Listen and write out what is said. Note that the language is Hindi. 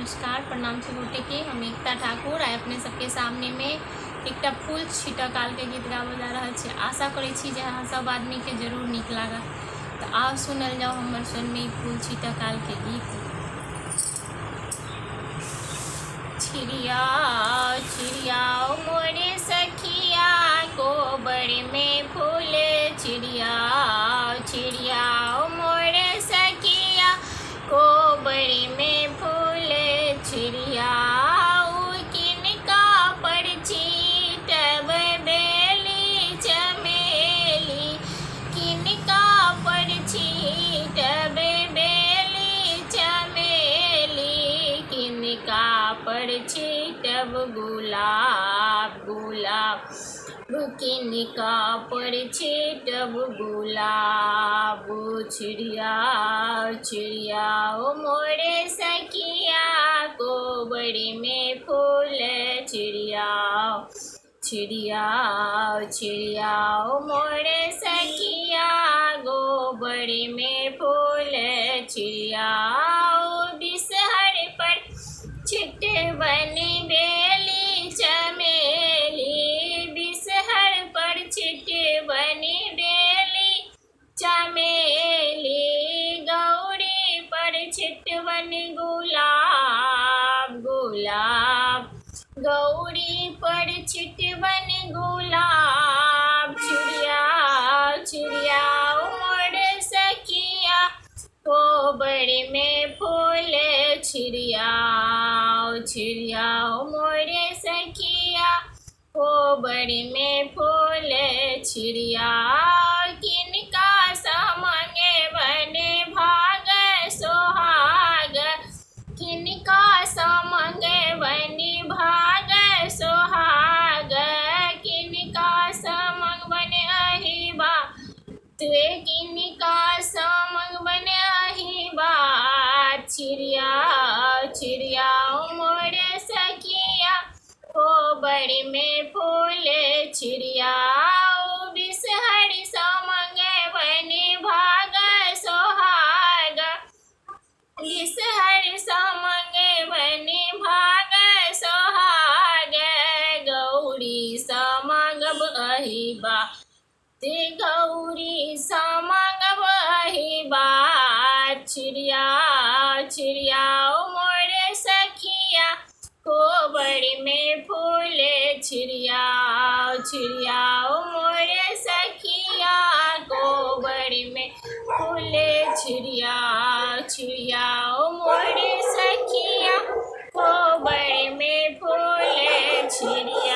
नमस्कार प्रणाम से गोटे के हम एकता ठाकुर आए अपने सबके सामने में एक फूल छीटा काल के गीत गावल जा रहा है। आशा करे छी जे अहाँ सब आदमी के जरूर निक लागत। तो आओ सुनल जाओ हमर सुन में फूल छीटा काल के गीत। छिड़िया छिड़िया मोरे सखिया गोबर में फूल छिड़िया छिड़िया मोरे सखिया गोबर में फूल छिड़िया किनका पर छीटब बेली चमेली किनका पर छीटब बेली चमेली किनका पर छीटब गुलाब गुलाब किनका पर छीटब गुलाब छिड़िया छिड़िया मोरे सखिया गोबर में फूल छिड़िया छिड़िया छिड़िया मोरे सखिया गोबर में फूल छिड़िया बिसहर पर छिटबन बेली चमेली बिसहर पर छिटबन बेली चमेली गौरी पर छिटबन गुलाब गुलाब गौरी पर छिटबन गुलाब छिड़िया छिड़िया मोर सखिया गोबर में फूल छिड़िया छिड़िया मोरे सखिया गोबर में फूल छिड़िया किनका समंगे बने भाग सोहाग किनका समंगे बने भाग सोहाग किनका समंग बने अहिबा तुए किनका समंग बने अहिबा छिड़िया छिड़िया मोरे सखिया गोबर में फूल छिड़िया बिसहर समंग बने भाग सोहाग बिसहर समंग बने भाग सोहाग गौरी समंग अहिबा ते गौरी समंग अहिबा छिड़िया छिड़िया मोरे सखिया गोबर में फूल छिड़िया छिड़िया मोरे सखिया गोबर में फूल छिड़िया छिड़िया मोरे सखिया गोबर में फूल छिड़िया।